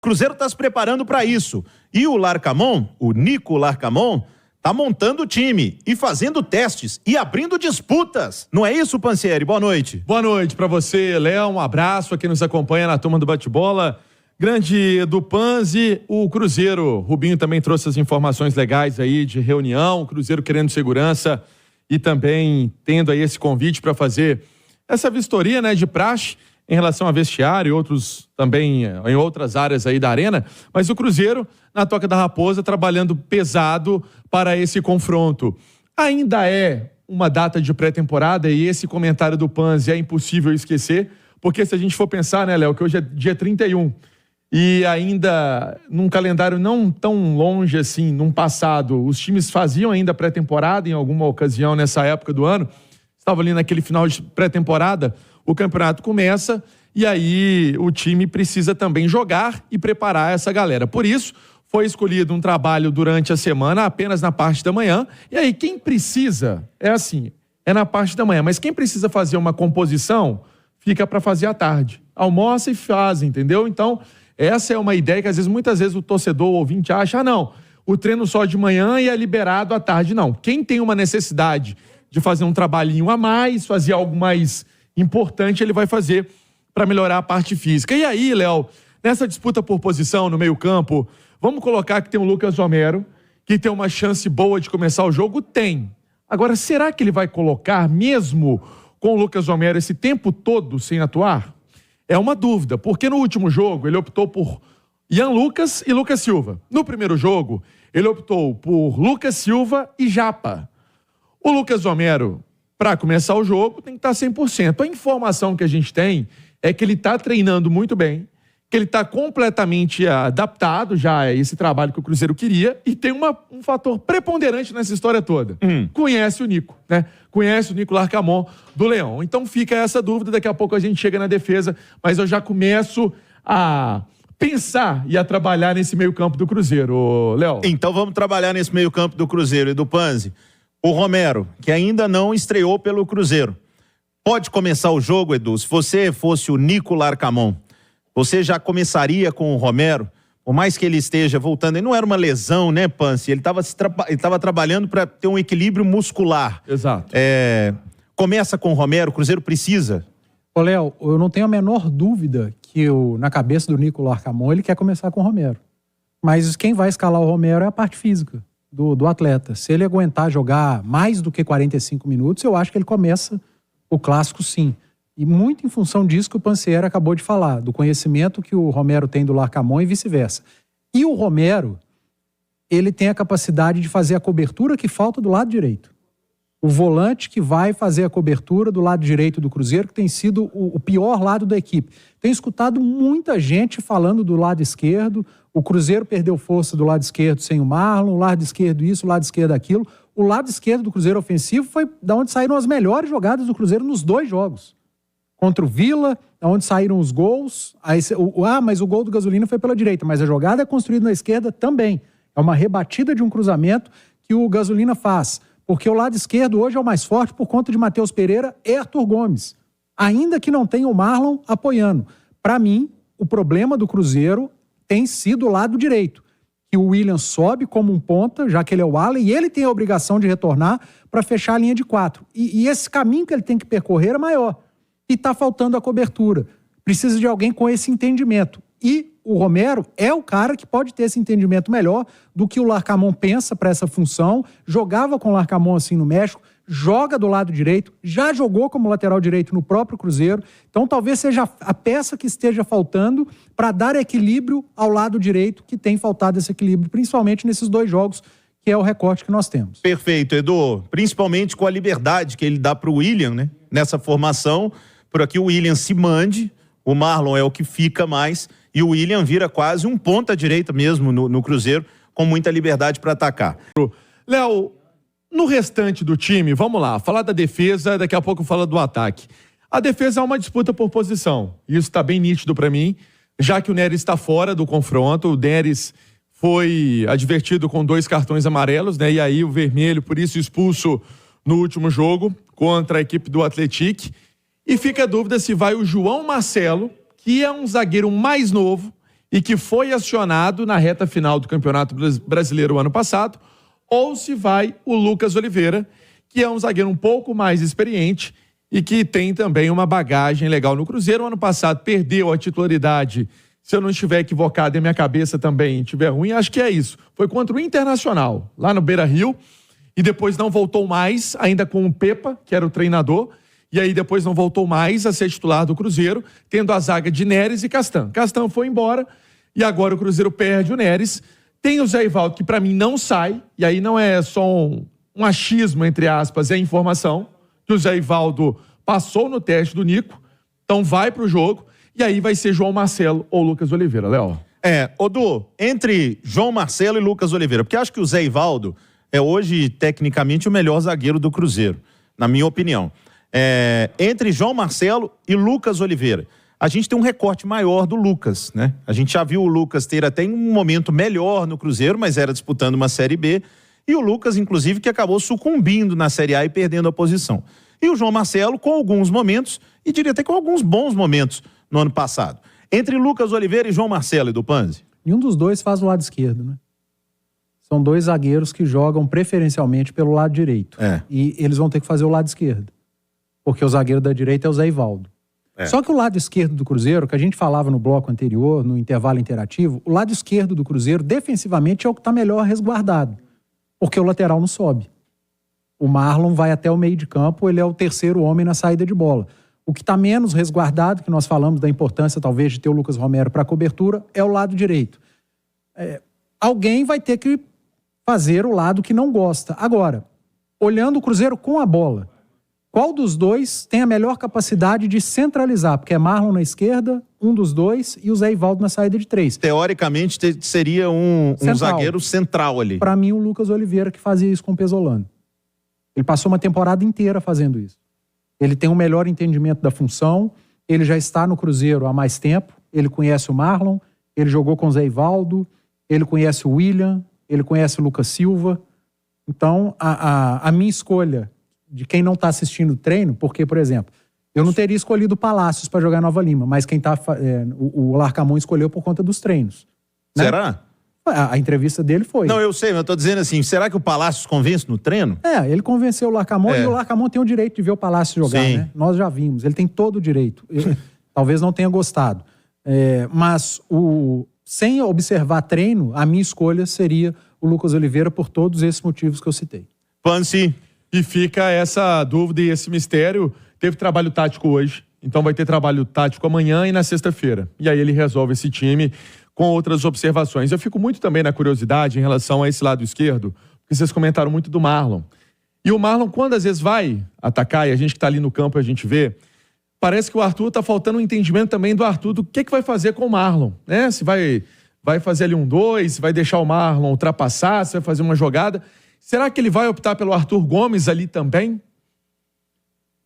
Cruzeiro está se preparando para isso. E o Larcamon, o Nico Larcamon, tá montando o time e fazendo testes e abrindo disputas. Não é isso, Pansieri? Boa noite. Boa noite para você, Léo. Um abraço a quem nos acompanha na turma do Bate-Bola. Grande do Panzi, o Cruzeiro. Rubinho também trouxe as informações legais aí de reunião. O Cruzeiro querendo segurança e também tendo aí esse convite para fazer essa vistoria, né, de praxe em relação a vestiário e outros também em outras áreas aí da arena. Mas o Cruzeiro, na Toca da Raposa, trabalhando pesado para esse confronto. Ainda é uma data de pré-temporada e esse comentário do Panzi é impossível esquecer, porque se a gente for pensar, né, Léo, que hoje é dia 31 e ainda num calendário não tão longe assim, num passado, os times faziam ainda pré-temporada em alguma ocasião nessa época do ano, estava ali naquele final de pré-temporada, o campeonato começa e aí o time precisa também jogar e preparar essa galera. Por isso, foi escolhido um trabalho durante a semana, apenas na parte da manhã. E aí, quem precisa, é na parte da manhã. Mas quem precisa fazer uma composição, fica para fazer à tarde. Almoça e faz, entendeu? Então, essa é uma ideia que muitas vezes o torcedor, o ouvinte acha, não, o treino só de manhã e é liberado à tarde. Não, quem tem uma necessidade de fazer um trabalhinho a mais, fazer algo mais importante, ele vai fazer para melhorar a parte física. E aí, Léo, nessa disputa por posição no meio-campo, vamos colocar que tem o Lucas Romero, que tem uma chance boa de começar o jogo? Tem. Agora, será que ele vai colocar, mesmo com o Lucas Romero, esse tempo todo sem atuar? É uma dúvida, porque no último jogo ele optou por Ian Lucas e Lucas Silva. No primeiro jogo, ele optou por Lucas Silva e Japa. O Lucas Romero, para começar o jogo, tem que estar 100%. A informação que a gente tem é que ele está treinando muito bem, que ele está completamente adaptado já a esse trabalho que o Cruzeiro queria e tem um fator preponderante nessa história toda. Conhece o Nico, né? Conhece o Nico Larcamon do Leão. Então fica essa dúvida, daqui a pouco a gente chega na defesa, mas eu já começo a pensar e a trabalhar nesse meio-campo do Cruzeiro, Léo. Então vamos trabalhar nesse meio-campo do Cruzeiro e do Panzi. O Romero, que ainda não estreou pelo Cruzeiro. Pode começar o jogo, Edu? Se você fosse o Nico Larcamon, você já começaria com o Romero? Por mais que ele esteja voltando, ele não era uma lesão, né, Pansi? Ele estava trabalhando para ter um equilíbrio muscular. Exato. Começa com o Romero, o Cruzeiro precisa? Ô, Léo, eu não tenho a menor dúvida que na cabeça do Nico Larcamon ele quer começar com o Romero. Mas quem vai escalar o Romero é a parte física do atleta. Se ele aguentar jogar mais do que 45 minutos, eu acho que ele começa o clássico sim. E muito em função disso que o Pansieri acabou de falar, do conhecimento que o Romero tem do Larcamon e vice-versa. E o Romero, ele tem a capacidade de fazer a cobertura que falta do lado direito. O volante que vai fazer a cobertura do lado direito do Cruzeiro, que tem sido o pior lado da equipe. Tenho escutado muita gente falando do lado esquerdo, o Cruzeiro perdeu força do lado esquerdo sem o Marlon, o lado esquerdo isso, o lado esquerdo aquilo. O lado esquerdo do Cruzeiro ofensivo foi da onde saíram as melhores jogadas do Cruzeiro nos 2 jogos. Contra o Vila, onde saíram os gols. Mas o gol do Gasolina foi pela direita, mas a jogada é construída na esquerda também. É uma rebatida de um cruzamento que o Gasolina faz. Porque o lado esquerdo hoje é o mais forte por conta de Matheus Pereira e Arthur Gomes. Ainda que não tenha o Marlon apoiando. Para mim, o problema do Cruzeiro tem sido o lado direito. Que o William sobe como um ponta, já que ele é o ala, e ele tem a obrigação de retornar para fechar a linha de 4. E esse caminho que ele tem que percorrer é maior. E está faltando a cobertura. Precisa de alguém com esse entendimento. E o Romero é o cara que pode ter esse entendimento melhor do que o Larcamon pensa para essa função. Jogava com o Larcamon assim no México, joga do lado direito, já jogou como lateral direito no próprio Cruzeiro. Então talvez seja a peça que esteja faltando para dar equilíbrio ao lado direito, que tem faltado esse equilíbrio, principalmente nesses 2 jogos, que é o recorte que nós temos. Perfeito, Edu. Principalmente com a liberdade que ele dá para o William, né? Nessa formação. Por aqui o William se mande, o Marlon é o que fica mais, e o William vira quase um ponta-direita mesmo no Cruzeiro, com muita liberdade para atacar. Léo, no restante do time, vamos lá, falar da defesa, daqui a pouco fala do ataque. A defesa é uma disputa por posição, isso está bem nítido para mim, já que o Neres está fora do confronto, o Neres foi advertido com 2 cartões amarelos, né? E aí o vermelho, por isso expulso no último jogo contra a equipe do Atlético. E fica a dúvida se vai o João Marcelo, que é um zagueiro mais novo, e que foi acionado na reta final do Campeonato Brasileiro ano passado, ou se vai o Lucas Oliveira, que é um zagueiro um pouco mais experiente e que tem também uma bagagem legal no Cruzeiro. O ano passado perdeu a titularidade, se eu não estiver equivocado e a minha cabeça também estiver ruim, acho que é isso. Foi contra o Internacional, lá no Beira-Rio, e depois não voltou mais, ainda com o Pepa, que era o treinador, e aí depois não voltou mais a ser titular do Cruzeiro, tendo a zaga de Neres e Castan. Castan foi embora, e agora o Cruzeiro perde o Neres. Tem o Zé Ivaldo, que para mim não sai, e aí não é só um achismo, entre aspas, é informação, que o Zé Ivaldo passou no teste do Nico, então vai pro jogo, e aí vai ser João Marcelo ou Lucas Oliveira, Léo. Odu, entre João Marcelo e Lucas Oliveira, porque acho que o Zé Ivaldo é hoje, tecnicamente, o melhor zagueiro do Cruzeiro, na minha opinião. Entre João Marcelo e Lucas Oliveira, a gente tem um recorte maior do Lucas, né? A gente já viu o Lucas ter até um momento melhor no Cruzeiro, mas era disputando uma Série B, e o Lucas, inclusive, que acabou sucumbindo na Série A e perdendo a posição. E o João Marcelo com alguns momentos, e diria até com alguns bons momentos no ano passado. Entre Lucas Oliveira e João Marcelo, Edu Panzi? Nenhum dos dois faz o lado esquerdo, né? São dois zagueiros que jogam preferencialmente pelo lado direito. E eles vão ter que fazer o lado esquerdo. Porque o zagueiro da direita é o Zé Ivaldo. Só que o lado esquerdo do Cruzeiro, que a gente falava no bloco anterior, no intervalo interativo, o lado esquerdo do Cruzeiro, defensivamente, é o que está melhor resguardado. Porque o lateral não sobe. O Marlon vai até o meio de campo, ele é o terceiro homem na saída de bola. O que está menos resguardado, que nós falamos da importância talvez de ter o Lucas Romero para cobertura, é o lado direito. Alguém vai ter que fazer o lado que não gosta. Agora, olhando o Cruzeiro com a bola, qual dos dois tem a melhor capacidade de centralizar? Porque é Marlon na esquerda, um dos dois, e o Zé Ivaldo na saída de três. Teoricamente, seria um zagueiro central ali. Para mim, o Lucas Oliveira que fazia isso com o Pesolano. Ele passou uma temporada inteira fazendo isso. Ele tem um melhor entendimento da função, ele já está no Cruzeiro há mais tempo, ele conhece o Marlon, ele jogou com o Zé Ivaldo, ele conhece o William, ele conhece o Lucas Silva. Então, a minha escolha de quem não está assistindo o treino, porque, por exemplo, eu não teria escolhido o Palácios para jogar Nova Lima, mas quem tá, o Larcamon escolheu por conta dos treinos. Né? Será? A entrevista dele foi. Não, eu sei, mas eu tô dizendo assim, será que o Palácios convence no treino? Ele convenceu o Larcamon e o Larcamon tem o direito de ver o Palácios jogar, Sim. né? Nós já vimos, ele tem todo o direito. Talvez não tenha gostado. Mas sem observar treino, a minha escolha seria o Lucas Oliveira por todos esses motivos que eu citei. Pansi. E fica essa dúvida e esse mistério. Teve trabalho tático hoje, então vai ter trabalho tático amanhã e na sexta-feira. E aí ele resolve esse time com outras observações. Eu fico muito também na curiosidade em relação a esse lado esquerdo, porque vocês comentaram muito do Marlon. E o Marlon, quando às vezes vai atacar, e a gente que está ali no campo a gente vê, parece que o Arthur está faltando um entendimento também do Arthur do que vai fazer com o Marlon, né? Se vai fazer ali 1-2, se vai deixar o Marlon ultrapassar, se vai fazer uma jogada. Será que ele vai optar pelo Arthur Gomes ali também?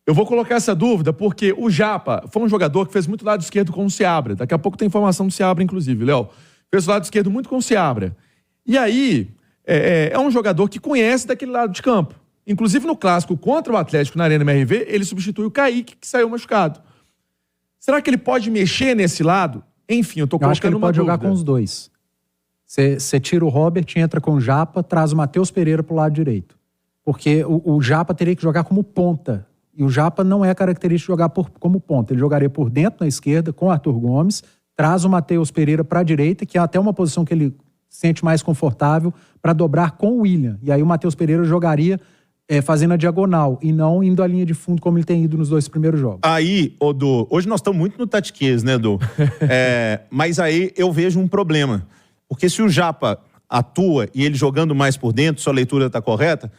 Eu vou colocar essa dúvida porque o Japa foi um jogador que fez muito lado esquerdo com o Seabra. Daqui a pouco tem informação do Seabra, inclusive, Léo. Fez o lado esquerdo muito com o Seabra. E aí, é um jogador que conhece daquele lado de campo. Inclusive no clássico contra o Atlético na Arena MRV, ele substitui o Kaique, que saiu machucado. Será que ele pode mexer nesse lado? Enfim, eu tô colocando uma dúvida. Eu acho que ele pode jogar com os dois. Você tira o Robert, entra com o Japa, traz o Matheus Pereira pro lado direito. Porque o Japa teria que jogar como ponta. E o Japa não é característico de jogar como ponta. Ele jogaria por dentro na esquerda com o Arthur Gomes, traz o Matheus Pereira para a direita, que é até uma posição que ele sente mais confortável, para dobrar com o William. E aí o Matheus Pereira jogaria fazendo a diagonal e não indo à linha de fundo como ele tem ido nos 2 primeiros jogos. Aí, Odu, hoje nós estamos muito no tatiquês, né, Edu? Mas aí eu vejo um problema. Porque se o Japa atua e ele jogando mais por dentro, sua leitura está correta,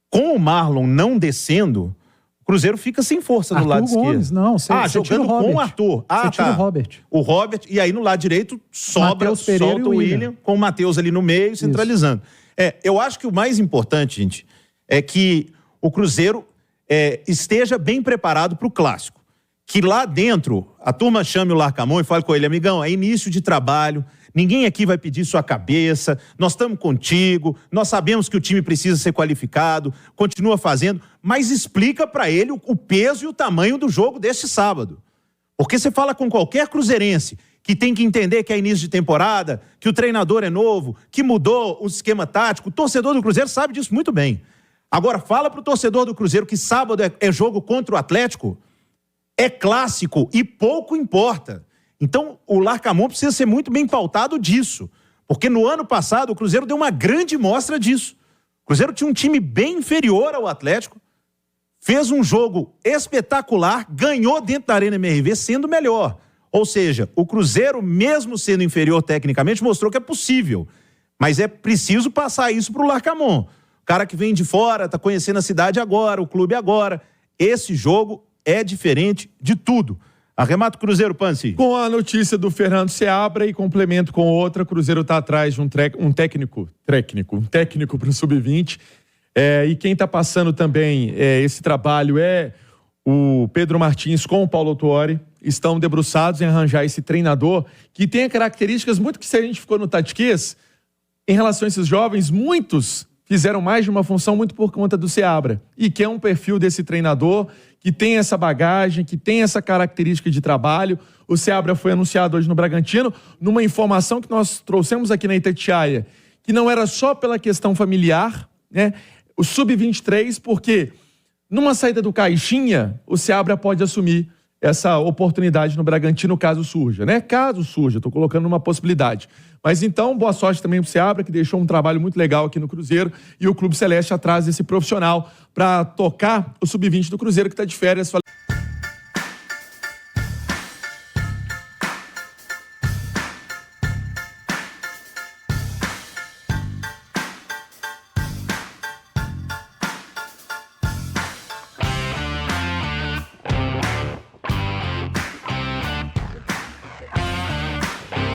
com o Marlon não descendo, o Cruzeiro fica sem força no lado Gomes, esquerdo. Não, jogando com o Arthur. Você tira o Robert. O Robert, e aí no lado direito solta o William com o Matheus ali no meio, centralizando. Eu acho que o mais importante, gente, é que o Cruzeiro esteja bem preparado para o clássico. Que lá dentro, a turma chame o Larcamon e fale com ele, amigão, é início de trabalho, ninguém aqui vai pedir sua cabeça, nós estamos contigo, nós sabemos que o time precisa ser qualificado, continua fazendo, mas explica para ele o peso e o tamanho do jogo deste sábado. Porque você fala com qualquer cruzeirense que tem que entender que é início de temporada, que o treinador é novo, que mudou o esquema tático. O torcedor do Cruzeiro sabe disso muito bem. Agora, fala pro torcedor do Cruzeiro que sábado é jogo contra o Atlético, é clássico e pouco importa. Então, o Larcamón precisa ser muito bem pautado disso. Porque no ano passado, o Cruzeiro deu uma grande mostra disso. O Cruzeiro tinha um time bem inferior ao Atlético, fez um jogo espetacular, ganhou dentro da Arena MRV sendo melhor. Ou seja, o Cruzeiro, mesmo sendo inferior tecnicamente, mostrou que é possível. Mas é preciso passar isso pro Larcamón. O cara que vem de fora, tá conhecendo a cidade agora, o clube agora. Esse jogo é diferente de tudo. Arremata o Cruzeiro, Pansi. Com a notícia do Fernando Seabra e complemento com outra, o Cruzeiro está atrás de um técnico para o Sub-20. E quem está passando também esse trabalho é o Pedro Martins com o Paulo Autuori. Estão debruçados em arranjar esse treinador que tem características muito que, se a gente ficou no Tatiquês, em relação a esses jovens, muitos fizeram mais de uma função muito por conta do Seabra. E que é um perfil desse treinador que tem essa bagagem, que tem essa característica de trabalho. O Seabra foi anunciado hoje no Bragantino, numa informação que nós trouxemos aqui na Itatiaia, que não era só pela questão familiar, né? O Sub-23, porque numa saída do Caixinha, o Seabra pode assumir essa oportunidade no Bragantino, caso surja, né? Caso surja, estou colocando uma possibilidade. Mas então, boa sorte também para o Seabra, que deixou um trabalho muito legal aqui no Cruzeiro, e o Clube Celeste atrás desse profissional para tocar o Sub-20 do Cruzeiro, que está de férias.